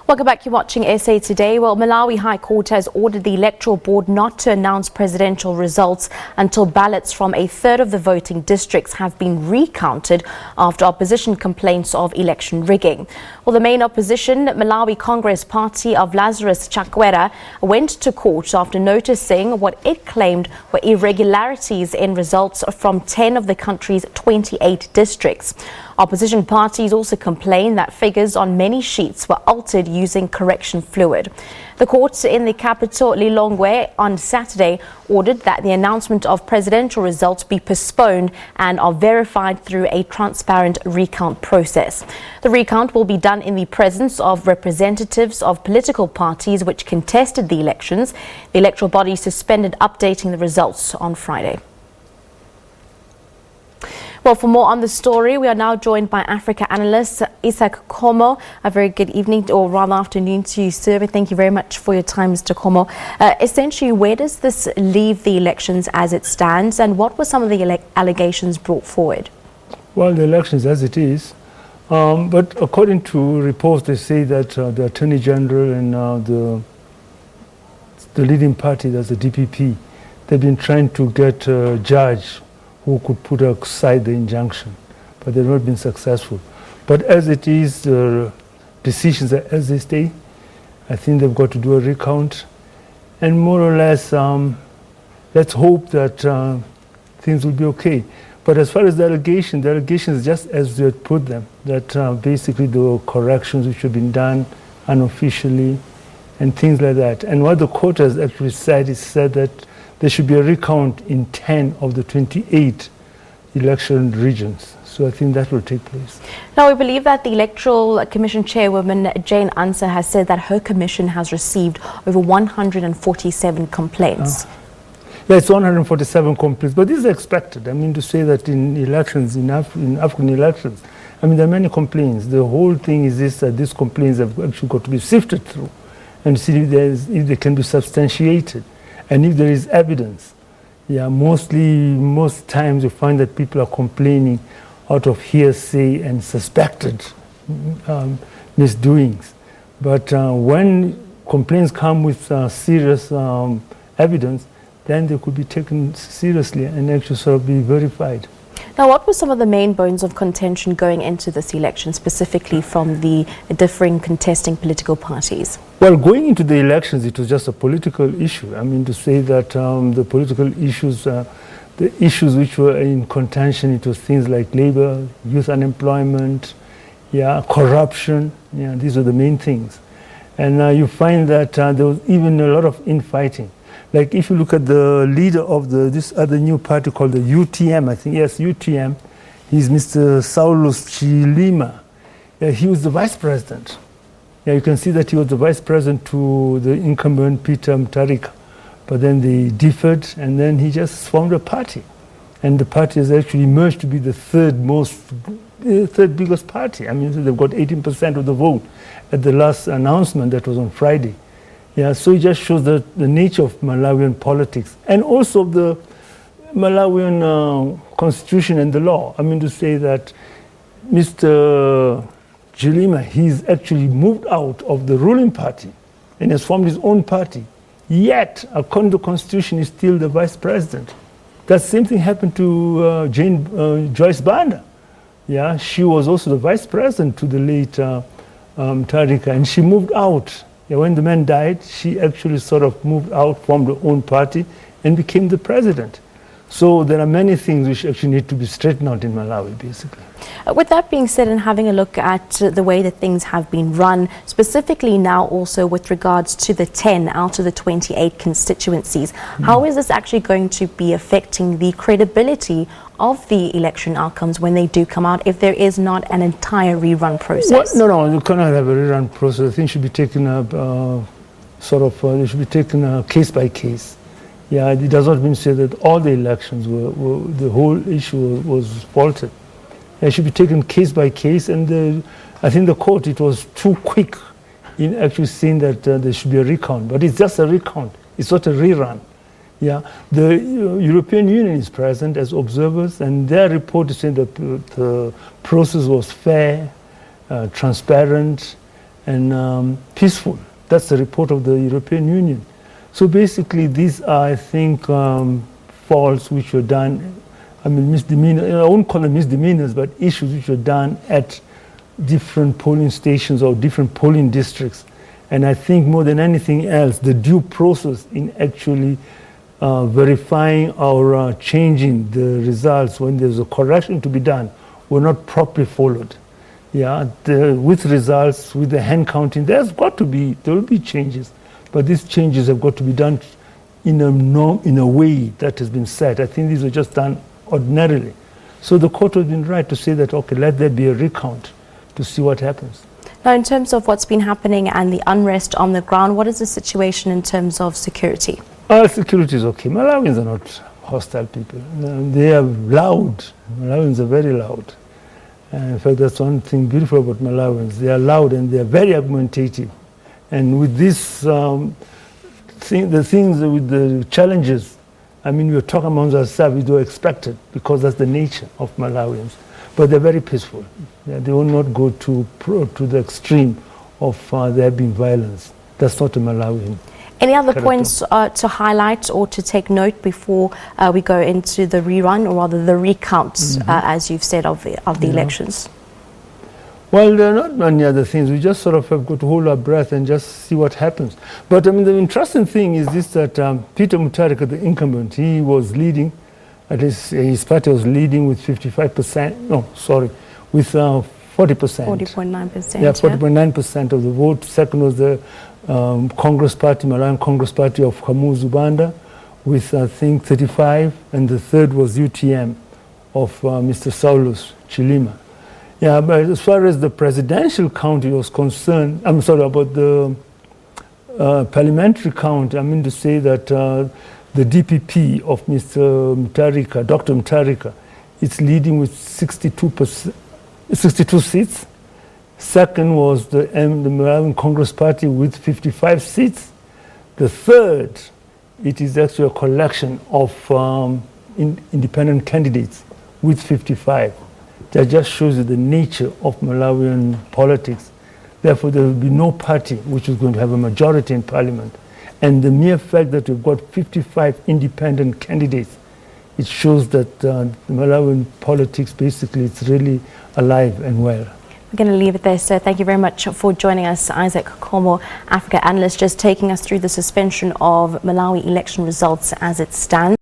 Welcome back. You're watching SA Today. Well, Malawi High Court has ordered the Electoral Board not to announce presidential results until ballots from a third of the voting districts have been recounted after opposition complaints of election rigging. Well, the main opposition, Malawi Congress Party of Lazarus Chakwera, went to court after noticing what it claimed were irregularities in results from 10 of the country's 28 districts. Opposition parties also complained that figures on many sheets were altered using correction fluid. The court in the capital, Lilongwe, on Saturday ordered that the announcement of presidential results be postponed and are verified through a transparent recount process. The recount will be done in the presence of representatives of political parties which contested the elections. The electoral body suspended updating the results on Friday. Well, for more on the story, we are now joined by Africa analyst Izak Khomo. A very good evening, or rather afternoon to you, sir. Thank you very much for your time, Mr. Khomo. Essentially, where does this leave the elections as it stands, and what were some of the allegations brought forward? Well, the elections as it is, but according to reports, they say that the Attorney General and the leading party, that's the DPP, they've been trying to get a judge who could put aside the injunction, but they've not been successful. But as it is, the decisions are as they stay. I think they've got to do a recount, and more or less, let's hope that things will be okay. But as far as the allegations just as they put them, that basically there were corrections which have been done unofficially and things like that. And what the court has actually said is that there should be a recount in 10 of the 28 election regions. So I think that will take place. Now, we believe that the Electoral Commission Chairwoman Jane Ansah has said that her commission has received over 147 complaints. Yeah, it's 147 complaints, but this is expected. I mean, to say that in elections, in African elections, I mean, there are many complaints. The whole thing is this, that these complaints have actually got to be sifted through and see if they can be substantiated. And if there is evidence, most times you find that people are complaining out of hearsay and suspected misdoings. But when complaints come with serious evidence, then they could be taken seriously and actually sort of be verified. Now, what were some of the main bones of contention going into this election, specifically from the differing contesting political parties? Well, going into the elections, it was just a political issue. I mean, to say that the political issues, the issues which were in contention, it was things like labor, youth unemployment, corruption. These were the main things. And you find that there was even a lot of infighting. Like if you look at the leader of this other new party called the UTM, I think, yes, UTM, he's Mr. Saulus Chilima. He was the vice president. You can see that he was the vice president to the incumbent Peter Mutharika. But then they differed, and then he just formed a party. And the party has actually emerged to be the third biggest party. I mean, they've got 18% of the vote at the last announcement that was on Friday. So it just shows the nature of Malawian politics and also the Malawian constitution and the law. I mean, to say that Mr. Chilima, he's actually moved out of the ruling party and has formed his own party. Yet, according to the constitution, he's still the vice president. That same thing happened to Joyce Banda. She was also the vice president to the late Mutharika, and she moved out. When the man died, she actually sort of moved out, formed her own party, and became the president. So there are many things which actually need to be straightened out in Malawi, basically. With that being said, and having a look at the way that things have been run, specifically now also with regards to the 10 out of the 28 constituencies, how is this actually going to be affecting the credibility of the election outcomes when they do come out, if there is not an entire rerun process? Well, no, you cannot have a rerun process. I think it should be taken up it should be taken case by case. It does not mean to say that all the elections the whole issue was faulted. It should be taken case by case, and I think the court, it was too quick in actually saying that there should be a recount. But it's just a recount. It's not a rerun. The European Union is present as observers, and their report is saying that the process was fair, transparent, and peaceful. That's the report of the European Union. So basically, these are, I think, faults which were done, I mean, misdemeanors, I won't call them misdemeanors, but issues which were done at different polling stations or different polling districts. And I think more than anything else, the due process in actually verifying or changing the results when there's a correction to be done were not properly followed. Yeah, with results, with the hand counting, there will be changes, but these changes have got to be done in a way that has been set. I think these were just done ordinarily. So the court has been right to say that, okay, let there be a recount to see what happens. Now, in terms of what's been happening and the unrest on the ground, what is the situation in terms of security? Security is okay. Malawians are not hostile people. They are loud. Malawians are very loud. In fact, that's one thing beautiful about Malawians. They are loud and they are very argumentative. And with this, the challenges, I mean, we were talking amongst ourselves, we were expected because that's the nature of Malawians. But they're very peaceful. Yeah, they will not go to the extreme of there being violence. That's not a Malawian. Any other character. points to highlight or to take note before we go into the rerun, or rather the recount, as you've said, of the elections? Well, there are not many other things. We just sort of have got to hold our breath and just see what happens. But I mean, the interesting thing is this, that Peter Mutharika, the incumbent, he was leading, at least his party was leading with 55%, no, sorry, with 40%. 40.9%. Yeah, 40.9% of the vote. Second was the Congress Party, Malawian Congress Party of Kamuzu Banda, with I think 35, and the third was UTM of Mr. Saulus Chilima. Yeah, but as far as the presidential count was concerned, I'm sorry, about the parliamentary count, I mean to say that the DPP of Mr. Mutharika, Dr. Mutharika, is leading with 62 seats. Second was the Malawian Congress Party with 55 seats. The third, it is actually a collection of independent candidates with 55. That just shows you the nature of Malawian politics. Therefore, there will be no party which is going to have a majority in parliament. And the mere fact that we've got 55 independent candidates, it shows that the Malawian politics, basically, it's really alive and well. We're going to leave it there, sir. Thank you very much for joining us. Izak Khomo, Africa analyst, just taking us through the suspension of Malawi election results as it stands.